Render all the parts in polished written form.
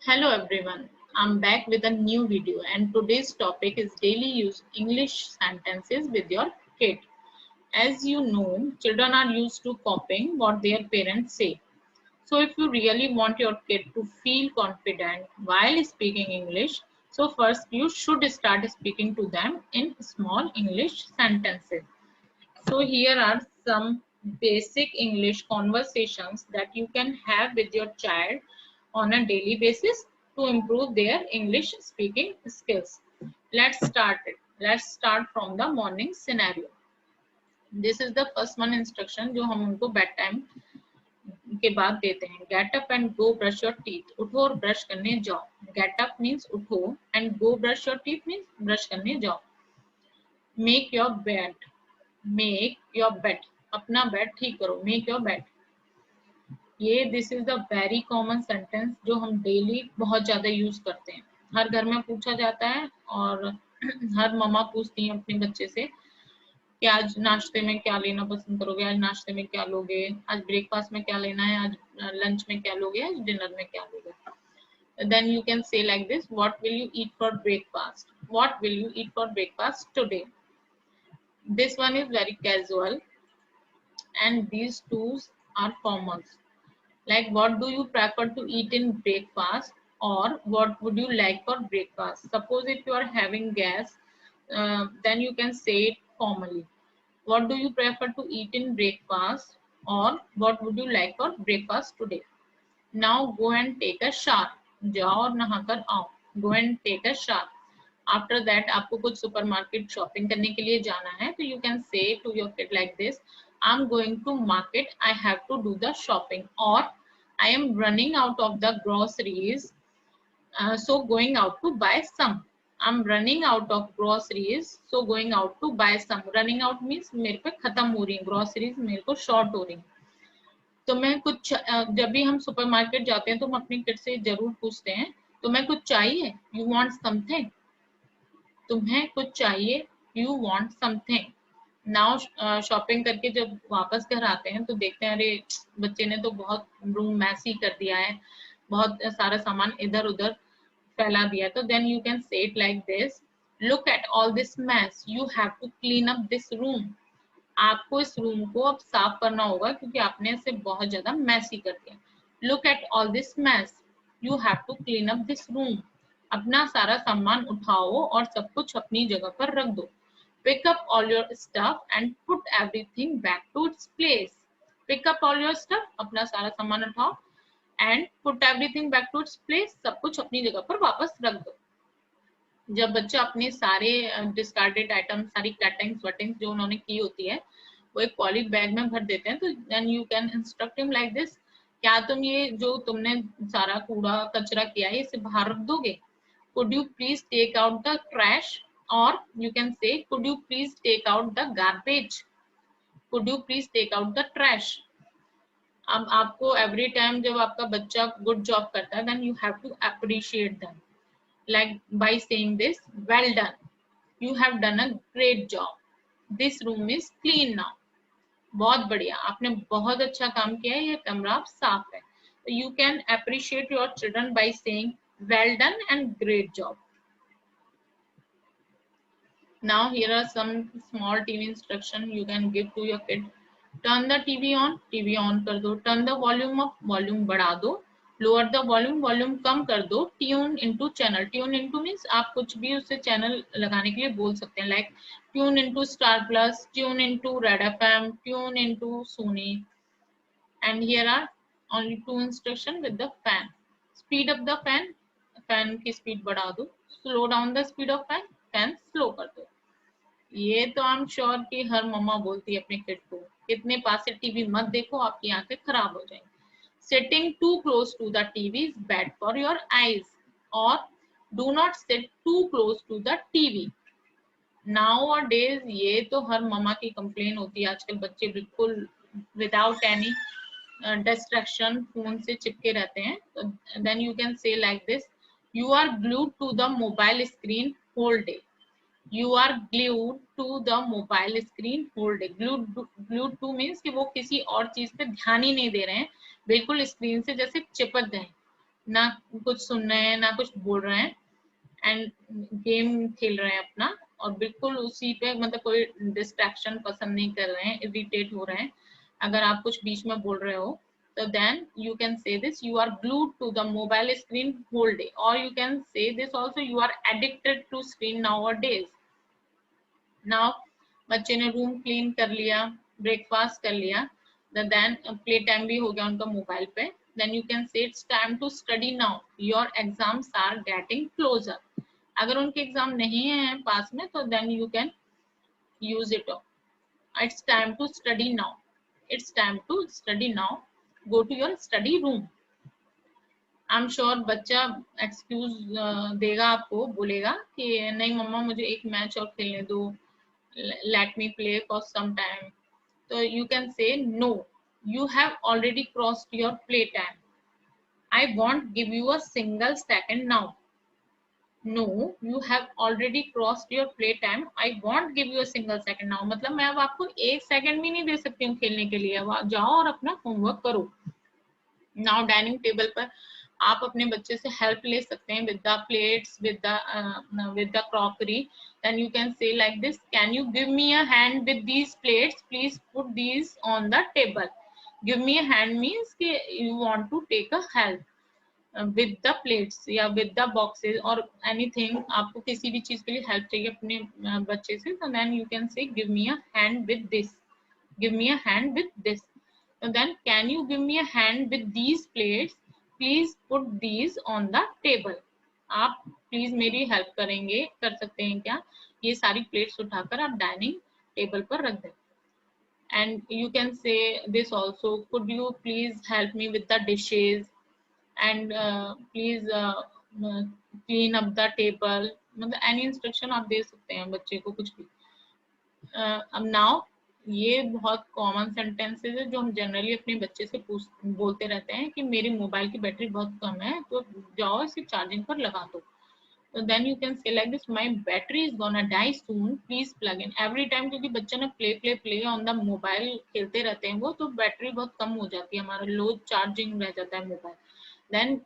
Hello everyone, I'm back with a new video and today's topic is daily use English sentences with your kid. As you know, children are used to copying what their parents say. So if you really want your kid to feel confident while speaking English, so first you should start speaking to them in small English sentences. So here are some basic English conversations that you can have with your child on a daily basis to improve their English speaking skills. Let's start it. Let's start from the morning scenario. This is the first one instruction जो हम उनको bed time के बाद देते हैं. Get up and go brush your teeth. उठो और brush करने जाओ. Get up means उठो and go brush your teeth means brush करने जाओ. Make your bed. Make your bed. अपना बेड ठीक करो. Make your bed. ये this is the very common sentence जो हम डेली बहुत ज्यादा यूज करते हैं. हर घर में पूछा जाता है और हर मम्मा पूछती है अपने बच्चे से कि आज नाश्ते में क्या लेना पसंद करोगे, आज नाश्ते में क्या लोगे, आज ब्रेकफास्ट में क्या लेना है, आज लंच में क्या लोगे, आज डिनर में क्या लोगे. Then you can say like this, what will you eat for breakfast? What will you eat for breakfast today? This one is very casual and these two are formals. Like what do you prefer to eat in breakfast or what would you like for breakfast? Suppose if you are having gas, then you can say it formally. What do you prefer to eat in breakfast or what would you like for breakfast today? Now go and take a shower. जाओ और नहाकर आओ. Go and take a shower. After that आपको कुछ supermarket shopping करने के लिए जाना है तो you can say to your kid like this, I'm going to market, I have to do the shopping, or I am running out of the groceries, so going out to buy some. I'm running out of groceries, so going out to buy some. Running out means मेरे पे खत्म हो रही है groceries, मेरे को short हो रही है. तो मैं कुछ जब भी हम सुपरमार्केट जाते हैं तो हम अपने किड से जरूर पूछते हैं, तुम्हें कुछ चाहिए? You want something? तुम्हें कुछ चाहिए? You want something? Now shopping करके जब वापस घर आते हैं तो देखते हैं अरे बच्चे ने तो बहुत रूम मैसी कर दिया है, बहुत सारा सामान इधर उधर फैला दिया. तो then you can say it like this, look at all this mess, you have to clean up this room. आपको इस रूम को अब साफ करना होगा क्योंकि आपने इसे बहुत ज्यादा मैसी कर दिया. Look at all this mess, you have to clean up this room. अपना सारा सामान उठाओ और सब कुछ अपनी जगह पर रख दो. Pick up all your stuff and put everything back to its place. Pick up all your stuff, अपना सारा सामान उठाओ and put everything back to its place. सब कुछ अपनी जगह पर वापस रख दो. जब बच्चा अपने सारे डिस्कार्डेड आइटम, सारी कटिंग्स वटिंग्स जो उन्होंने की होती है वो एक पॉली बैग में भर देते हैं तो then you can instruct him like this, क्या तुम ये जो तुमने सारा कूड़ा कचरा किया है इसे बाहर रख दोगे? Could you please take out the trash? Or you can say, could you please take out the garbage? Could you please take out the trash? अब आपको एवरी टाइम जब आपका बच्चा गुड जॉब करता है then you have to appreciate them, like by saying this, well done, you have done a great job, this room is clean now. बहुत बढ़िया, आपने बहुत अच्छा काम किया है, ये कमरा अब साफ है. So you can appreciate your children by saying well done and great job. Now here are some small TV instruction you can give to your kid. Turn the TV on, TV on कर दो. Turn the volume up, volume बढ़ा दो. Lower the volume, volume कम कर दो. Tune into channel. Tune into means आप कुछ भी उससे चैनल लगाने के लिए बोल सकते हैं, like tune into Star Plus, tune into Red FM, tune into Sony. And here are only two instruction with the fan. Speed up the fan, fan की speed बढ़ा दो. Slow down the speed of fan, fan slow कर दो. ये तो आई am sure कि हर मम्मा बोलती है अपने किड को, इतने पास से टीवी मत देखो, आपकी आंखें खराब हो जाएंगी. Sitting too close to the TV is bad for your eyes, और do not sit too close to the TV. Nowadays ये तो हर मम्मा की कंप्लेन होती है, आजकल बच्चे बिल्कुल विदाउट एनी डिस्ट्रैक्शन फोन से चिपके रहते हैं. Then you can say like this, you are glued to the mobile screen whole day. You are glued to the mobile screen whole day. Glued to means कि वो किसी और चीज पे ध्यान ही नहीं दे रहे हैं, बिल्कुल स्क्रीन से जैसे चिपक गए. ना कुछ सुन रहे हैं ना कुछ बोल रहे हैं, एंड गेम खेल रहे हैं अपना, और बिल्कुल उसी पे मतलब कोई डिस्ट्रैक्शन पसंद नहीं कर रहे हैं, इरिटेट हो रहे हैं। अगर आप कुछ बीच में बोल रहे हो, तो then you can say this, you are glued to the mobile screen whole day, और you can say this also, you are addicted to screen nowadays. Now बच्चे ने रूम क्लीन कर लिया, ब्रेकफास्ट कर लिया, देन प्ले टाइम भी हो गया उनका मोबाइल पे, then you can say it's time to study now, your exams are getting closer. अगर उनके एग्जाम नहीं है पास में, तो then you can use it, it's time to study now, it's time to study now, go to your study room. I am sure बच्चा excuse देगा आपको, बोलेगा कि नहीं मम्मा मुझे एक मैच और खेलने दो, let me play for some time. So you can say no, you have already crossed your playtime, I won't give you a single second now. No, you have already crossed your playtime, I won't give you a single second now, मतलब मैं अब आपको एक second भी नहीं दे सकती हूँ खेलने के लिए, अब जाओ और अपना होमवर्क करो। नाउ डाइनिंग टेबल पर आप अपने बच्चे से हेल्प ले सकते हैं with the plates, with the crockery, then you can say like this, can you give me a hand with these plates, please put these on the table. Give me a hand means कि you want to take a help with the plates या with the boxes or anything, आपको किसी भी चीज के लिए help चाहिए अपने बच्चे से, तो then you can say give me a hand with this, give me a hand with this. So then can you give me a hand with these plates, please put these on the table. आप please मेरी help करेंगे, कर सकते हैं क्या, ये सारी plates उठाकर आप डाइनिंग टेबल पर रख दें। and you can say this also, could you please help me with the dishes, and please clean up the table, मतलब एनी इंस्ट्रक्शन आप दे सकते हैं बच्चे को कुछ भी। अब नाउ ये बहुत कॉमन सेंटेंसेस है जो हम जनरली अपने बच्चे से बोलते रहते हैं कि मेरी मोबाइल की बैटरी बहुत कम है, तो जाओ इसे चार्जिंग पर लगा दो। तो then you can say like this, my battery is gonna die soon, please plug in. Every time क्योंकि बच्चे ना play play play on the mobile खेलते रहते हैं वो, तो बैटरी बहुत कम हो जाती है, हमारा लो चार्जिंग रह जाता है मोबाइल। देन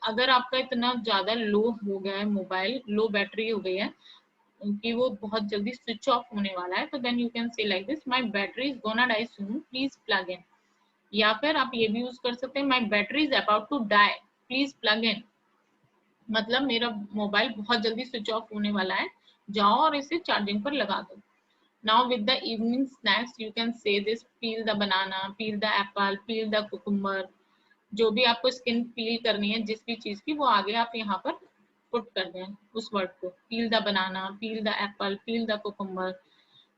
अगर आपका इतना ज्यादा लो हो गया है मोबाइल, लो बैटरी हो गई है कि वो बहुत जल्दी स्विच ऑफ होने वाला है, तो then you can say like this, my battery is gonna die soon, please plug in. या फिर आप ये भी यूज कर सकते हैं, my battery is about to die, please plug in, मतलब मेरा मोबाइल बहुत जल्दी स्विच ऑफ होने वाला है, जाओ और इसे चार्जिंग पर लगा दो। Now with the evening snacks you can say this, peel the banana, peel the Apple, peel the cucumber, जो भी आपको स्किन पील करनी है जिस भी चीज की, वो आगे आप यहाँ पर पुट कर दें उस वर्ड को, पील the banana, peel the Apple, peel the cucumber.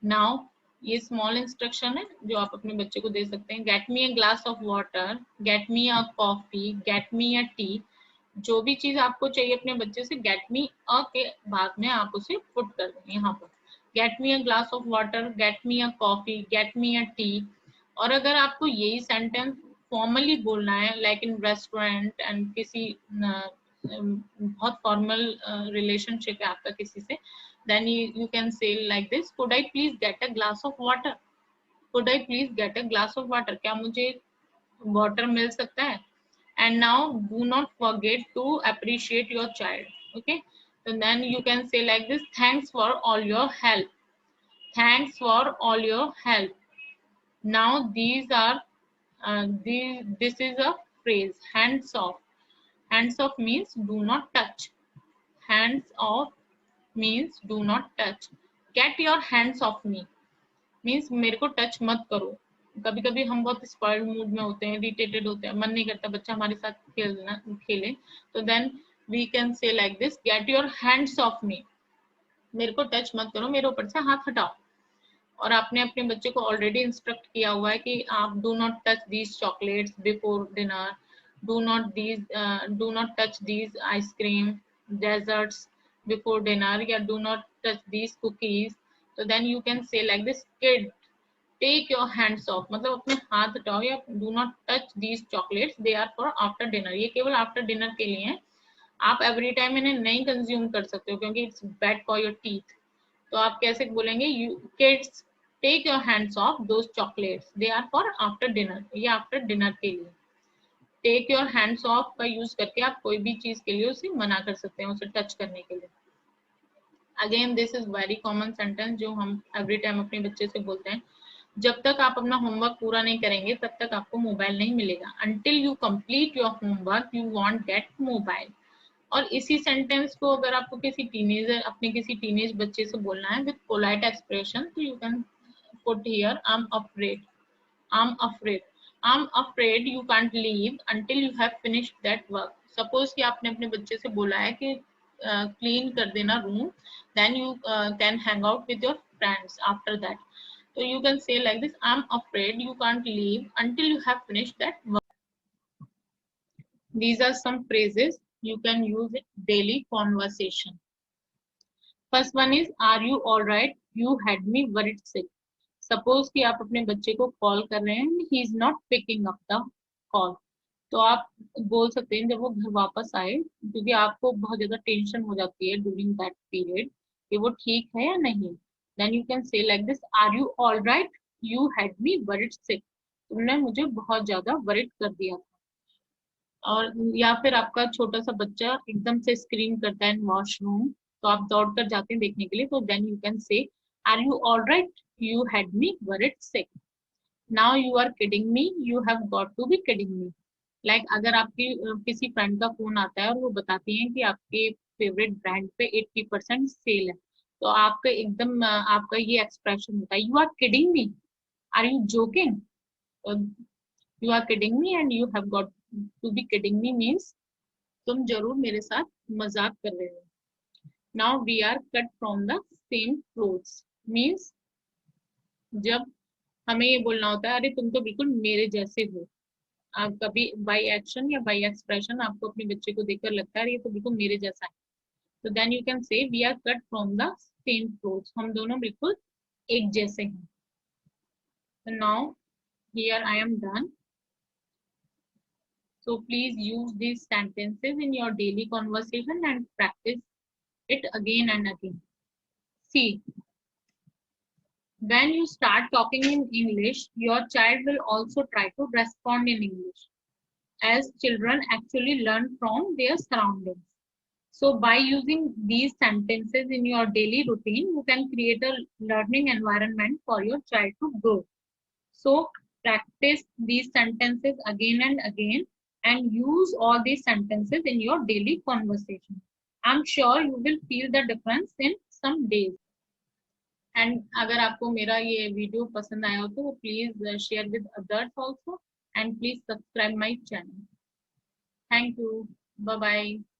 Now ये स्मॉल इंस्ट्रक्शन है जो आप अपने बच्चे को दे सकते हैं, get me a glass of water, get me a coffee, get me a T, जो भी चीज आपको चाहिए अपने बच्चे से, गेट मी अ के बाद में आप उसे पुट कर दें यहाँ पर, get me a glass of water, get me a coffee, get me a T. और अगर आपको यही सेंटेंस फॉर्मली बोलना है, लाइक इन रेस्टोरेंट एंड किसी बहुत फॉर्मल रिलेशनशिप है आपका किसी से, then you can say like this, could I please get a glass of water, could I please get a glass of water, क्या मुझे वाटर मिल सकता है। And now do not forget to appreciate your child, okay, so then you can say like this, thanks for all your help, thanks for all your help. Now these are this is a phrase, hands off. Hands off means do not touch, hands off means do not touch, get your hands off me means मेरे को touch मत करो। कभी कभी हम बहुत spoiled mood में होते हैं, इरिटेटेड होते हैं, मन नहीं करता बच्चा हमारे साथ खेले, तो then we can say like this, get your hands off me, मेरे को टच मत करो, मेरे ऊपर से हाथ हटाओ। और आपने अपने बच्चे को ऑलरेडी इंस्ट्रक्ट किया हुआ है कि आप do not touch these chocolates before dinner, do not touch these ice cream desserts before dinner, या do not touch these cookies. तो then you can say like this, kid take your hands off, मतलब अपने हाथ हटाओ, या do not touch these chocolates, they are for after dinner, ये केवल after dinner के लिए हैं, आप एवरी टाइम इन्हें नहीं कंज्यूम कर सकते हो क्योंकि it's bad for your teeth. तो आप कैसे बोलेंगे, you kids take your hands off those chocolates, they are for after dinner, ये आफ्टर डिनर के लिए। टेक योर हैंड्स ऑफ का यूज करके आप कोई भी चीज के लिए उसे मना कर सकते हैं, उसे टच करने के लिए। Again this is very common sentence जो हम एवरी टाइम अपने बच्चे से बोलते हैं, जब तक आप अपना होमवर्क पूरा नहीं करेंगे तब तक आपको मोबाइल नहीं मिलेगा। Until you complete your homework you won't get mobile. और इसी सेंटेंस को अगर आपको किसी टीनेजर, अपने किसी टीनेज बच्चे से बोलना है विद पोलाइट एक्सप्रेशन, तो you can put here I am afraid, I am afraid, I am afraid you can't leave until you have finished that work. Suppose कि आपने अपने बच्चे से बोला है कि क्लीन कर देना room, then you can hang out with your friends after that, so you can say like this, I'm afraid you can't leave until you have finished that work. These are some phrases you can use in daily conversation. First one is, are you all right, you had me worried sick. Suppose कि आप अपने बच्चे को call कर रहे हैं, he is not picking up the call, तो आप बोल सकते हैं जब वो घर वापस आए, क्योंकि आपको बहुत ज्यादा टेंशन हो जाती है ड्यूरिंग दैट पीरियड कि वो ठीक है या नहीं, then you can say like this, are you all right, you had me worried sick, तुमने मुझे बहुत ज्यादा वरिड कर दिया था। और या फिर आपका छोटा सा बच्चा एकदम से स्क्रीन करता है वॉशरूम, तो आप दौड़ कर जाते हैं देखने के लिए, तो then you can say, are you all right, you had me worried sick, now you are kidding me, you have got to be kidding me. Like अगर आपकी किसी फ्रेंड का फोन आता है और वो बताती है कि आपके फेवरेट ब्रांड पे 80% सेल है, तो आपका एकदम आपका ये एक्सप्रेशन होता है, you are kidding me, are you joking, you are kidding me and you have got to be kidding me means तुम जरूर मेरे साथ मजाक कर रहे हो। Now we are cut from the same cloths means जब हमें ये बोलना होता है, अरे तुम तो बिल्कुल मेरे जैसे हो। आप कभी बाई एक्शन या बाई एक्सप्रेशन आपको अपने बच्चे को देखकर लगता है ये तो बिल्कुल मेरे जैसा है, तो then you can say we are cut from the same cloths, हम दोनों बिल्कुल एक जैसे हैं। Now here I am done, so please use these sentences in your daily conversation and practice it again and again. See, when you start talking in English, your child will also try to respond in English, as children actually learn from their surroundings. So by using these sentences in your daily routine, you can create a learning environment for your child to grow. So practice these sentences again and again and use all these sentences in your daily conversation. I'm sure you will feel the difference in some days. And अगर आपको मेरा ये video पसंद आया हो तो please share with others also, and please subscribe my channel. Thank you. Bye bye.